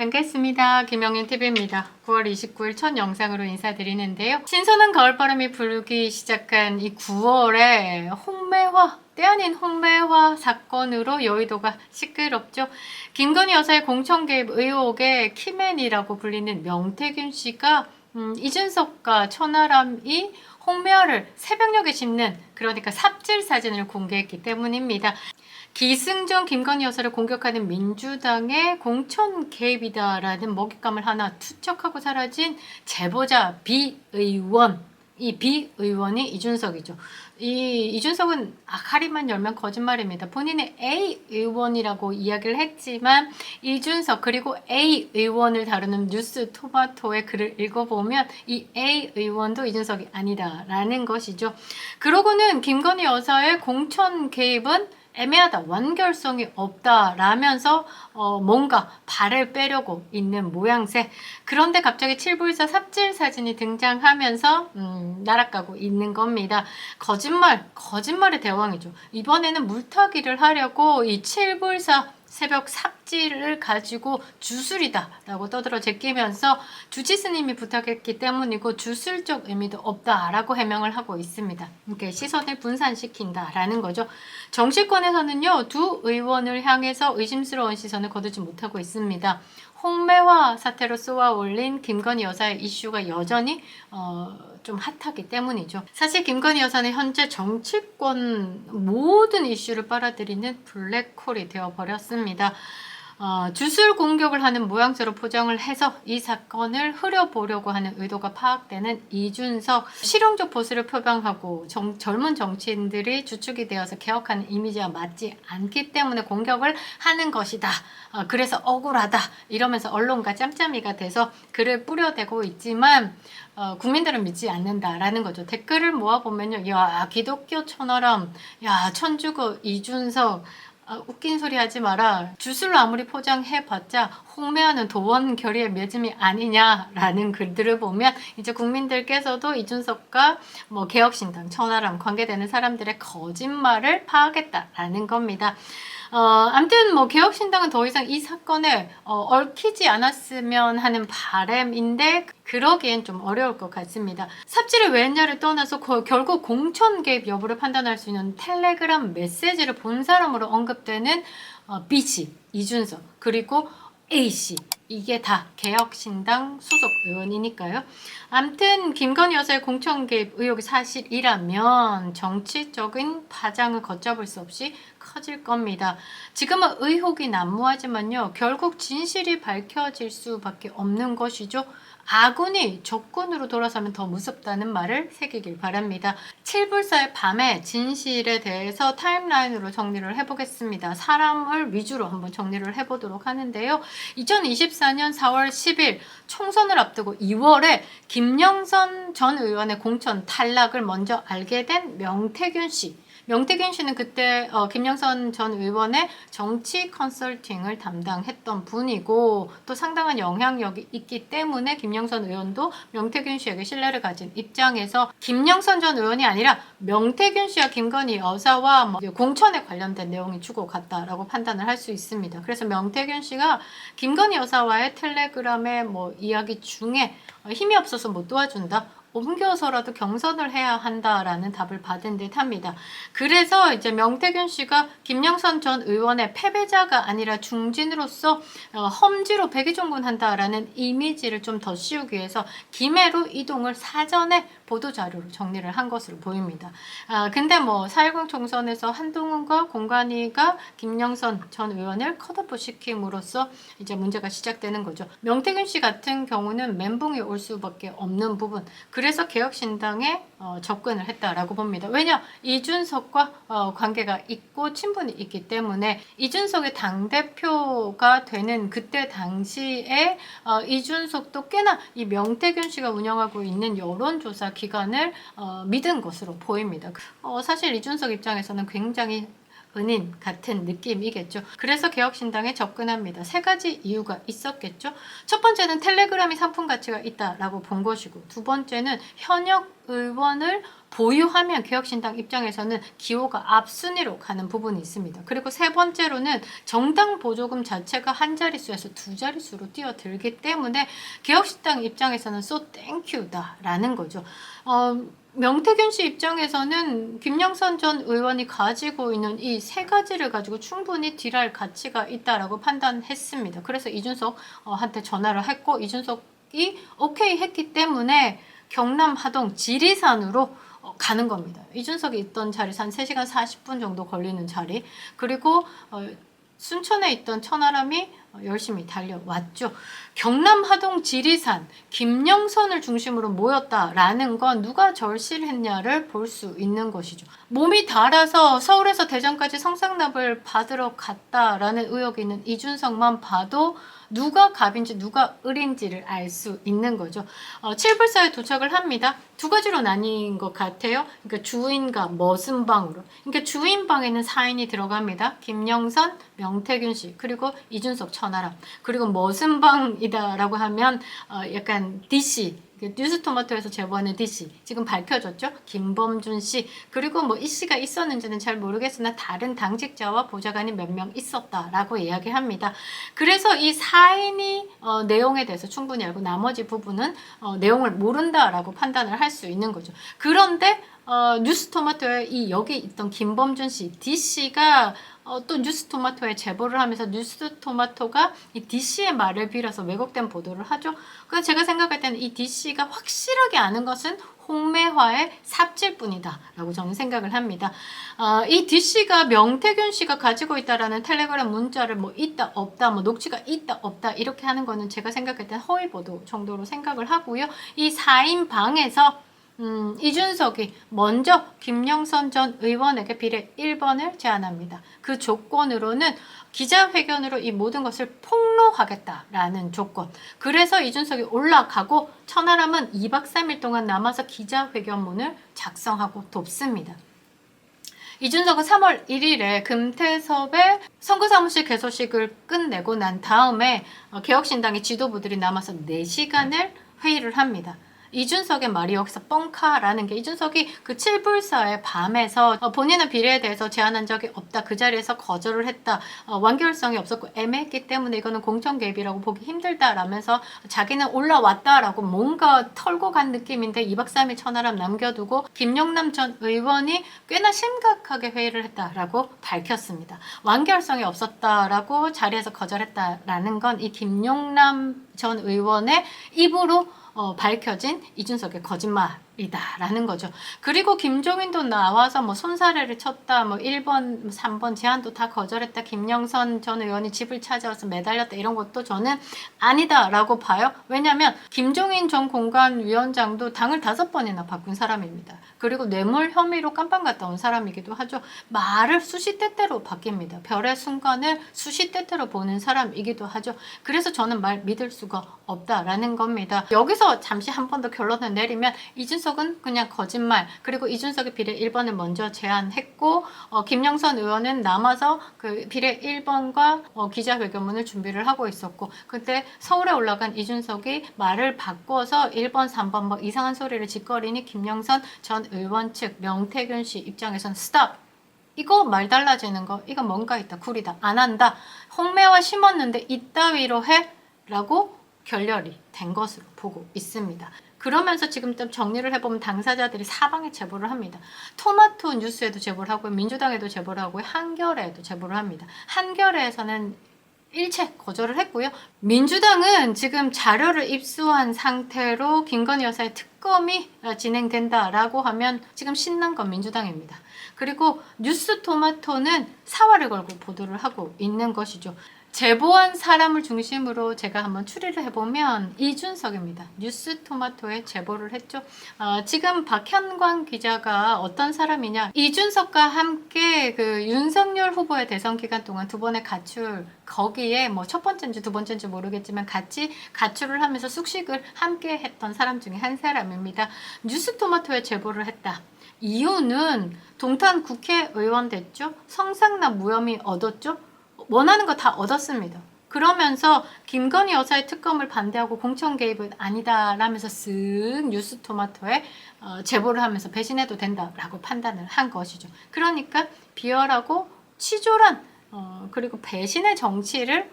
반갑습니다. 김영윤TV입니다. 9월 29일 첫 영상으로 인사드리는데요. 신선한 가을바람이 불기 시작한 이 9월에 홍매화, 때 아닌 홍매화 사건으로 여의도가 시끄럽죠. 김건희 여사의 공천 개입 의혹의 키맨이라고 불리는 명태균 씨가 이준석과 천하람이 홍매화를 새벽녘에 심는, 그러니까 삽질 사진을 공개했기 때문입니다. 기승전 김건희 여사를 공격하는 민주당의 공천 개입이다라는 먹잇감을 하나 투척하고 사라진 제보자 비의원. 이 비의원이 이준석이죠. 이준석은 아카리만 열면 거짓말입니다. 본인이 A 의원이라고 이야기를 했지만 이준석 그리고 A 의원을 다루는 뉴스 토마토의 글을 읽어보면 이 A 의원도 이준석이 아니다라는 것이죠. 그러고는 김건희 여사의 공천 개입은 애매하다, 완결성이 없다 라면서 뭔가 발을 빼려고 있는 모양새. 그런데 갑자기 칠불사 삽질 사진이 등장하면서 날아가고 있는 겁니다. 거짓말의 대왕이죠. 이번에는 물타기를 하려고 이 칠불사 새벽 삽질을 가지고 주술이다 라고 떠들어 제끼면서 주지스님이 부탁했기 때문이고 주술적 의미도 없다라고 해명을 하고 있습니다. 이렇게 시선을 분산시킨다라는 거죠. 정치권에서는요, 두 의원을 향해서 의심스러운 시선을 거두지 못하고 있습니다. 홍매화 사태로 쏘아 올린 김건희 여사의 이슈가 여전히 좀 핫하기 때문이죠. 사실 김건희 여사는 현재 정치권 모든 이슈를 빨아들이는 블랙홀이 되어버렸습니다. 주술 공격을 하는 모양새로 포장을 해서 이 사건을 흐려보려고 하는 의도가 파악되는 이준석, 실용적 보수를 표방하고 젊은 정치인들이 주축이 되어서 개혁하는 이미지와 맞지 않기 때문에 공격을 하는 것이다. 그래서 억울하다 이러면서 언론과 짬짬이가 돼서 글을 뿌려대고 있지만 국민들은 믿지 않는다라는 거죠. 댓글을 모아보면요, 야 기독교 천하람, 야 천주교 이준석, 웃긴 소리 하지 마라. 주술로 아무리 포장해봤자 홍매화는 도원 결의의 맺음이 아니냐라는 글들을 보면 이제 국민들께서도 이준석과 개혁신당, 천하람 관계되는 사람들의 거짓말을 파악했다라는 겁니다. 아무튼 개혁신당은 더 이상 이 사건에 얽히지 않았으면 하는 바람인데 그러기엔 좀 어려울 것 같습니다. 삽질을 왜 했냐를 떠나서 결국 공천 개입 여부를 판단할 수 있는 텔레그램 메시지를 본 사람으로 언급되는 B씨, 이준석, 그리고 A씨, 이게 다 개혁신당 소속 의원이니까요. 암튼 김건희 여사의 공천 개입 의혹이 사실이라면 정치적인 파장을 걷잡을 수 없이 커질 겁니다. 지금은 의혹이 난무하지만요, 결국 진실이 밝혀질 수밖에 없는 것이죠. 아군이 적군으로 돌아서면 더 무섭다는 말을 새기길 바랍니다. 칠불사의 밤에 진실에 대해서 타임라인으로 정리를 해보겠습니다. 사람을 위주로 한번 정리를 해보도록 하는데요. 2024년 4월 10일 총선을 앞두고 2월에 김영선 전 의원의 공천 탈락을 먼저 알게 된 명태균 씨. 명태균 씨는 그때 김영선 전 의원의 정치 컨설팅을 담당했던 분이고 또 상당한 영향력이 있기 때문에 김영선 의원도 명태균 씨에게 신뢰를 가진 입장에서 김영선 전 의원이 아니라 명태균 씨와 김건희 여사와 공천에 관련된 내용이 주고갔다라고 판단을 할 수 있습니다. 그래서 명태균 씨가 김건희 여사와의 텔레그램의 이야기 중에 힘이 없어서 못 도와준다, 옮겨서라도 경선을 해야 한다라는 답을 받은 듯 합니다. 그래서 이제 명태균 씨가 김영선 전 의원의 패배자가 아니라 중진으로서 험지로 백의종군한다라는 이미지를 좀 더 씌우기 위해서 김해로 이동을 사전에 보도자료로 정리를 한 것으로 보입니다. 근데 4.10 총선에서 한동훈과 공관위가 김영선 전 의원을 컷오프 시킴으로써 이제 문제가 시작되는 거죠. 명태균 씨 같은 경우는 멘붕이 올 수밖에 없는 부분, 그래서 개혁신당에 접근을 했다라고 봅니다. 왜냐? 이준석과 관계가 있고 친분이 있기 때문에 이준석의 당대표가 되는 그때 당시에 이준석도 꽤나 이 명태균 씨가 운영하고 있는 여론조사 기관을 믿은 것으로 보입니다. 사실 이준석 입장에서는 굉장히 은인 같은 느낌이겠죠. 그래서 개혁신당에 접근합니다. 세 가지 이유가 있었겠죠. 첫 번째는 텔레그램이 상품 가치가 있다라고 본 것이고, 두 번째는 현역 의원을 보유하면 개혁신당 입장에서는 기호가 앞순위로 가는 부분이 있습니다. 그리고 세 번째로는 정당 보조금 자체가 한 자릿수에서 두 자릿수로 뛰어들기 때문에 개혁신당 입장에서는 so thank you다라는 거죠. 명태균 씨 입장에서는 김영선 전 의원이 가지고 있는 이 세 가지를 가지고 충분히 딜할 가치가 있다라고 판단했습니다. 그래서 이준석 한테 전화를 했고, 이준석이 오케이 했기 때문에 경남 하동 지리산으로 가는 겁니다. 이준석이 있던 자리에서 한 3시간 40분 정도 걸리는 자리, 그리고 순천에 있던 천하람이 열심히 달려왔죠. 경남 하동 지리산 김영선을 중심으로 모였다라는 건 누가 절실했냐를 볼 수 있는 것이죠. 몸이 닳아서 서울에서 대전까지 성상납을 받으러 갔다라는 의혹이 있는 이준석만 봐도 누가 갑인지 누가 을인지를 알 수 있는 거죠. 칠불사에 도착을 합니다. 두 가지로 나뉜 것 같아요. 그러니까 주인과 머슴방으로. 그러니까 주인방에는 4인이 들어갑니다. 김영선, 명태균 씨, 그리고 이준석, 천하람. 그리고 머슴방이다라고 하면 약간 DC, 뉴스토마토에서 제보하는 DC, 지금 밝혀졌죠. 김범준 씨, 그리고 뭐 이 씨가 있었는지는 잘 모르겠으나 다른 당직자와 보좌관이 몇 명 있었다라고 이야기합니다. 그래서 이 4인이 내용에 대해서 충분히 알고 나머지 부분은 내용을 모른다라고 판단을 할 수 있는 거죠. 그런데 뉴스토마토에 여기 있던 김범준 씨, DC가 또 뉴스토마토에 제보를 하면서 뉴스토마토가 이 DC의 말을 빌어서 왜곡된 보도를 하죠. 그래서 제가 생각할 때는 이 DC가 확실하게 아는 것은 홍매화의 삽질뿐이다 라고 저는 생각을 합니다. 이 DC가 명태균 씨가 가지고 있다라는 텔레그램 문자를 뭐 있다 없다, 뭐 녹취가 있다 없다 이렇게 하는 거는 제가 생각할 때는 허위 보도 정도로 생각을 하고요. 이 4인 방에서 이준석이 먼저 김영선 전 의원에게 비례 1번을 제안합니다. 그 조건으로는 기자회견으로 이 모든 것을 폭로하겠다라는 조건. 그래서 이준석이 올라가고 천하람은 2박 3일 동안 남아서 기자회견문을 작성하고 돕습니다. 이준석은 3월 1일에 금태섭의 선거사무실 개소식을 끝내고 난 다음에 개혁신당의 지도부들이 남아서 4시간을 회의를 합니다. 이준석의 말이 여기서 뻥카라는 게, 이준석이 그 칠불사의 밤에서 본인의 비례에 대해서 제안한 적이 없다, 그 자리에서 거절을 했다, 완결성이 없었고 애매했기 때문에 이거는 공천 개입이라고 보기 힘들다라면서 자기는 올라왔다라고 뭔가 털고 간 느낌인데 2박 3일 천하람 남겨두고 김용남 전 의원이 꽤나 심각하게 회의를 했다라고 밝혔습니다. 완결성이 없었다라고 자리에서 거절했다라는 건 이 김용남 전 의원의 입으로 밝혀진 이준석의 거짓말이다라는 거죠. 그리고 김종인도 나와서 뭐 손사래를 쳤다, 뭐 1번, 3번 제안도 다 거절했다, 김영선 전 의원이 집을 찾아와서 매달렸다, 이런 것도 저는 아니다라고 봐요. 왜냐하면 김종인 전 공관위원장도 당을 5번이나 바꾼 사람입니다. 그리고 뇌물 혐의로 깜빵 갔다 온 사람이기도 하죠. 말을 수시때때로 바뀝니다. 별의 순간을 수시때때로 보는 사람이기도 하죠. 그래서 저는 말 믿을 수가 없다라는 겁니다. 여기서 잠시 한 번 더 결론을 내리면 이준석은 그냥 거짓말, 그리고 이준석의 비례 1번을 먼저 제안했고 김영선 의원은 남아서 그 비례 1번과 기자회견문을 준비를 하고 있었고, 그때 서울에 올라간 이준석이 말을 바꿔서 1번, 3번 뭐 이상한 소리를 짓거리니 김영선 전 의원 측, 명태균 씨 입장에서는 스탑! 이거 말 달라지는 거, 이거 뭔가 있다, 구리다, 안 한다, 홍매화 심었는데 이따위로 해? 라고 결렬이 된 것으로 보고 있습니다. 그러면서 지금 좀 정리를 해보면 당사자들이 사방에 제보를 합니다. 토마토 뉴스에도 제보를 하고, 민주당에도 제보를 하고, 한겨레에도 제보를 합니다. 한겨레에서는 일체 거절을 했고요. 민주당은 지금 자료를 입수한 상태로 김건희 여사의 특검이 진행된다라고 하면 지금 신난 건 민주당입니다. 그리고 뉴스토마토는 사활을 걸고 보도를 하고 있는 것이죠. 제보한 사람을 중심으로 제가 한번 추리를 해보면 이준석입니다. 뉴스토마토에 제보를 했죠. 지금 박현광 기자가 어떤 사람이냐, 이준석과 함께 그 윤석열 후보의 대선 기간 동안 2번의 가출, 거기에 뭐 첫 번째인지 두 번째인지 모르겠지만 같이 가출을 하면서 숙식을 함께 했던 사람 중에 한 사람입니다. 뉴스토마토에 제보를 했다. 이유는 동탄 국회의원 됐죠. 성상납 무혐의 얻었죠. 원하는 거 다 얻었습니다. 그러면서 김건희 여사의 특검을 반대하고 공천 개입은 아니다라면서 쓱 뉴스토마토에 제보를 하면서 배신해도 된다라고 판단을 한 것이죠. 그러니까 비열하고 치졸한 그리고 배신의 정치를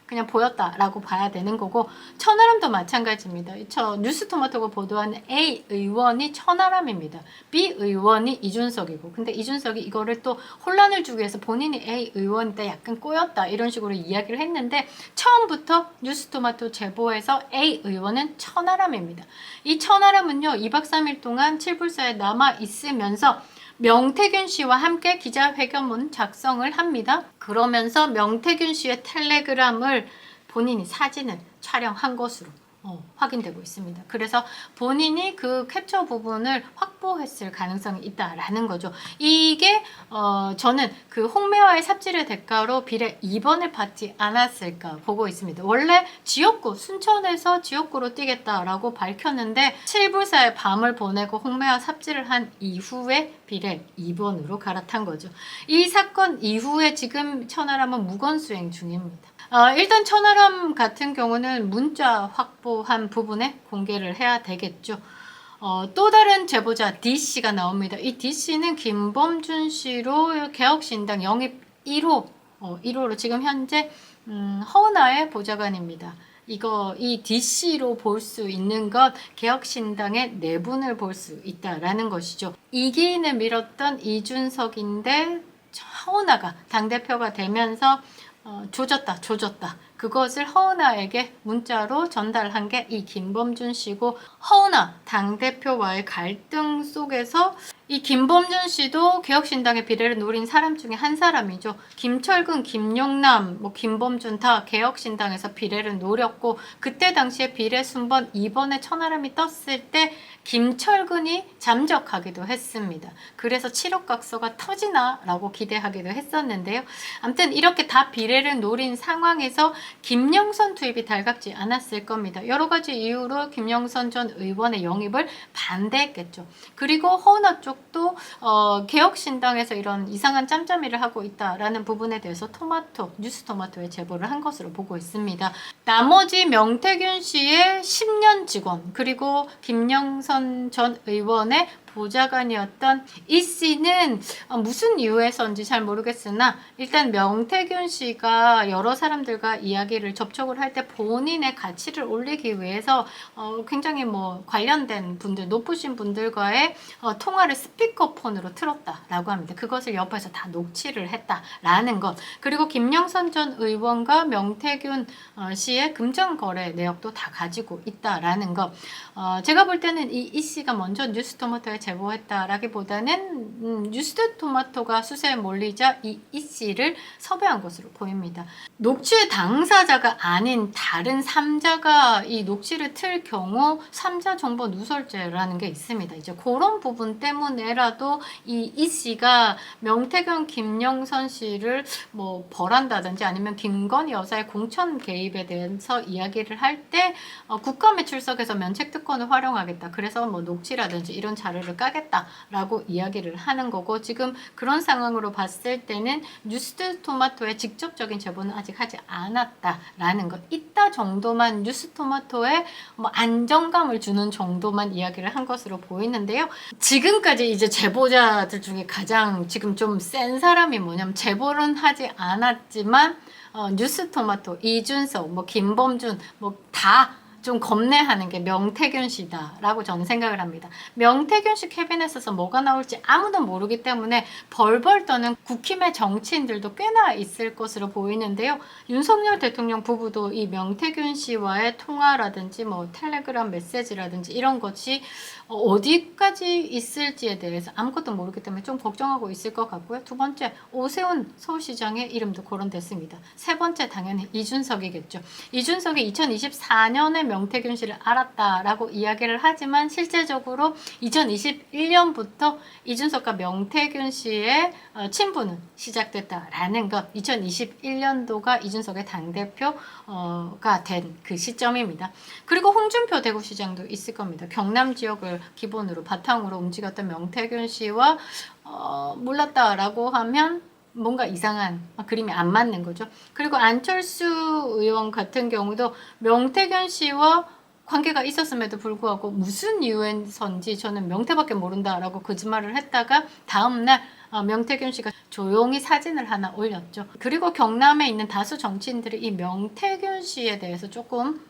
그냥 보였다라고 봐야 되는 거고, 천하람도 마찬가지입니다. 저 뉴스토마토가 보도한 A 의원이 천하람입니다. B 의원이 이준석이고, 근데 이준석이 이거를 또 혼란을 주기 위해서 본인이 A 의원인데 약간 꼬였다 이런 식으로 이야기를 했는데, 처음부터 뉴스토마토 제보에서 A 의원은 천하람입니다. 이 천하람은요 2박 3일 동안 칠불사에 남아 있으면서 명태균 씨와 함께 기자회견문 작성을 합니다. 그러면서 명태균 씨의 텔레그램을 본인이 사진을 촬영한 것으로 확인되고 있습니다. 그래서 본인이 그 캡처 부분을 확보했을 가능성이 있다라는 거죠. 이게 저는 그 홍매화의 삽질의 대가로 비례 2번을 받지 않았을까 보고 있습니다. 원래 지역구, 순천에서 지역구로 뛰겠다라고 밝혔는데 7불사의 밤을 보내고 홍매화 삽질을 한 이후에 비례 2번으로 갈아탄 거죠. 이 사건 이후에 지금 천하람은 무건수행 중입니다. 일단 천하람 같은 경우는 문자 확보한 부분에 공개를 해야 되겠죠. 또 다른 제보자 D씨가 나옵니다. 이 D씨는 김범준 씨로 개혁신당 영입 1호, 1호로 지금 현재 허은하의 보좌관입니다. 이 D씨로 볼 수 있는 것, 개혁신당의 내분을 볼 수 있다라는 것이죠. 이기인을 밀었던 이준석인데 허은하가 당대표가 되면서 조졌다. 그것을 허은하에게 문자로 전달한 게 이 김범준 씨고, 허은하 당대표와의 갈등 속에서 이 김범준 씨도 개혁신당의 비례를 노린 사람 중에 한 사람이죠. 김철근, 김용남, 김범준 다 개혁신당에서 비례를 노렸고, 그때 당시에 비례 순번 2번에 천하람이 떴을 때 김철근이 잠적하기도 했습니다. 그래서 7억 각서가 터지나 라고 기대하기도 했었는데요. 아무튼 이렇게 다 비례를 노린 상황에서 김영선 투입이 달갑지 않았을 겁니다. 여러 가지 이유로 김영선 전 의원의 영입을 반대했겠죠. 그리고 허은하 쪽도 개혁신당에서 이런 이상한 짬짬이를 하고 있다라는 부분에 대해서 뉴스토마토에 제보를 한 것으로 보고 있습니다. 나머지 명태균 씨의 10년 직원, 그리고 김영선 전 의원의 보좌관이었던 이 씨는 무슨 이유에서인지 잘 모르겠으나, 일단 명태균 씨가 여러 사람들과 이야기를 접촉을 할 때 본인의 가치를 올리기 위해서 굉장히 관련된 분들, 높으신 분들과의 통화를 스피커폰으로 틀었다라고 합니다. 그것을 옆에서 다 녹취를 했다라는 것. 그리고 김영선 전 의원과 명태균 씨의 금전거래 내역도 다 가지고 있다라는 것. 제가 볼 때는 이 씨가 먼저 뉴스토마토에 제보했다라기보다는 뉴스토마토가 수세에 몰리자 이 씨를 섭외한 것으로 보입니다. 녹취의 당사자가 아닌 다른 3자가 이 녹취를 틀 경우 3자 정보 누설죄라는 게 있습니다. 이제 그런 부분 때문에라도 이 씨가 명태균, 김영선 씨를 벌한다든지 아니면 김건희 여사의 공천 개입에 대해서 이야기를 할 때 국감에 출석해서 면책특권을 활용하겠다. 그래서 녹취라든지 이런 자료를 까겠다라고 이야기를 하는 거고, 지금 그런 상황으로 봤을 때는 뉴스토마토의 직접적인 제보는 아직 하지 않았다라는 것. 이따 정도만 뉴스토마토에 안정감을 주는 정도만 이야기를 한 것으로 보이는데요. 지금까지 이제 제보자들 중에 가장 지금 좀 센 사람이 뭐냐면, 제보는 하지 않았지만 뉴스토마토, 이준석, 김범준 다 좀 겁내하는 게 명태균 씨다라고 저는 생각을 합니다. 명태균 씨 캐비넷에서 뭐가 나올지 아무도 모르기 때문에 벌벌 떠는 국힘의 정치인들도 꽤나 있을 것으로 보이는데요. 윤석열 대통령 부부도 이 명태균 씨와의 통화라든지 텔레그램 메시지라든지 이런 것이 어디까지 있을지에 대해서 아무것도 모르기 때문에 좀 걱정하고 있을 것 같고요. 두 번째, 오세훈 서울시장의 이름도 거론됐습니다. 세 번째, 당연히 이준석이겠죠. 이준석이 2024년에 명태균 씨를 알았다라고 이야기를 하지만 실제적으로 2021년부터 이준석과 명태균 씨의 친분은 시작됐다라는 것, 2021년도가 이준석의 당대표가 된 그 시점입니다. 그리고 홍준표 대구시장도 있을 겁니다. 경남 지역을 기본으로 바탕으로 움직였던 명태균 씨와 몰랐다라고 하면 뭔가 이상한 그림이 안 맞는 거죠. 그리고 안철수 의원 같은 경우도 명태균 씨와 관계가 있었음에도 불구하고 무슨 이유에선지 저는 명태밖에 모른다라고 거짓말을 했다가 다음날 명태균 씨가 조용히 사진을 하나 올렸죠. 그리고 경남에 있는 다수 정치인들이 이 명태균 씨에 대해서 조금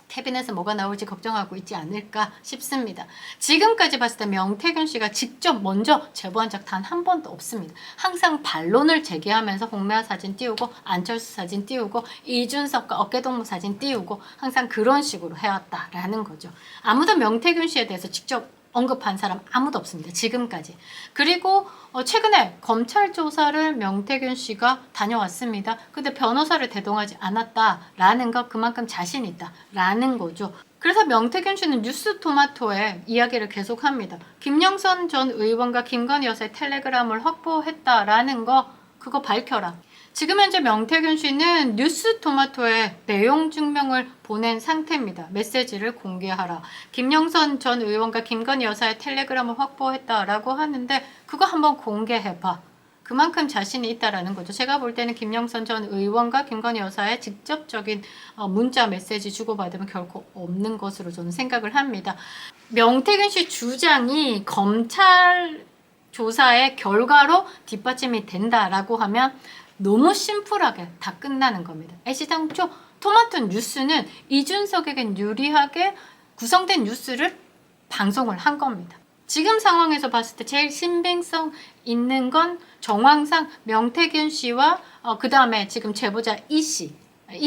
캐비넷에 뭐가 나올지 걱정하고 있지 않을까 싶습니다. 지금까지 봤을 때 명태균 씨가 직접 먼저 제보한 적 단 한 번도 없습니다. 항상 반론을 제기하면서 홍매화 사진 띄우고 안철수 사진 띄우고 이준석과 어깨동무 사진 띄우고 항상 그런 식으로 해왔다라는 거죠. 아무도 명태균 씨에 대해서 직접 언급한 사람 아무도 없습니다. 지금까지. 그리고 최근에 검찰 조사를 명태균 씨가 다녀왔습니다. 근데 변호사를 대동하지 않았다라는 것, 그만큼 자신 있다라는 거죠. 그래서 명태균 씨는 뉴스토마토에 이야기를 계속합니다. 김영선 전 의원과 김건희 여사의 텔레그램을 확보했다라는 거, 그거 밝혀라. 지금 현재 명태균 씨는 뉴스토마토에 내용 증명을 보낸 상태입니다. 메시지를 공개하라. 김영선 전 의원과 김건희 여사의 텔레그램을 확보했다라고 하는데 그거 한번 공개해봐. 그만큼 자신이 있다라는 거죠. 제가 볼 때는 김영선 전 의원과 김건희 여사의 직접적인 문자 메시지 주고받으면 결코 없는 것으로 저는 생각을 합니다. 명태균 씨 주장이 검찰 조사의 결과로 뒷받침이 된다라고 하면 너무 심플하게 다 끝나는 겁니다. 애시당초 토마토 뉴스는 이준석에게 유리하게 구성된 뉴스를 방송을 한 겁니다. 지금 상황에서 봤을 때 제일 신빙성 있는 건 정황상 명태균 씨와 그 다음에 지금 제보자 이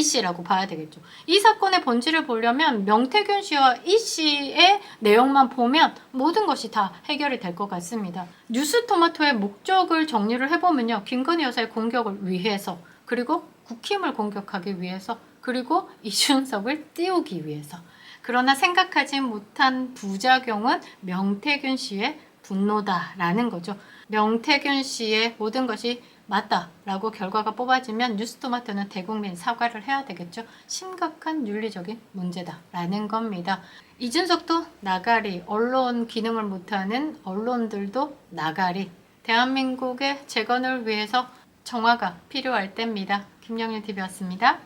씨라고 봐야 되겠죠. 이 사건의 본질을 보려면 명태균 씨와 이 씨의 내용만 보면 모든 것이 다 해결이 될 것 같습니다. 뉴스토마토의 목적을 정리를 해보면요. 김건희 여사의 공격을 위해서, 그리고 국힘을 공격하기 위해서, 그리고 이준석을 띄우기 위해서. 그러나 생각하지 못한 부작용은 명태균 씨의 분노다라는 거죠. 명태균 씨의 모든 것이 맞다라고 결과가 뽑아지면 뉴스토마토는 대국민 사과를 해야 되겠죠. 심각한 윤리적인 문제다라는 겁니다. 이준석도 나가리, 언론 기능을 못하는 언론들도 나가리. 대한민국의 재건을 위해서 정화가 필요할 때입니다. 김영윤TV였습니다.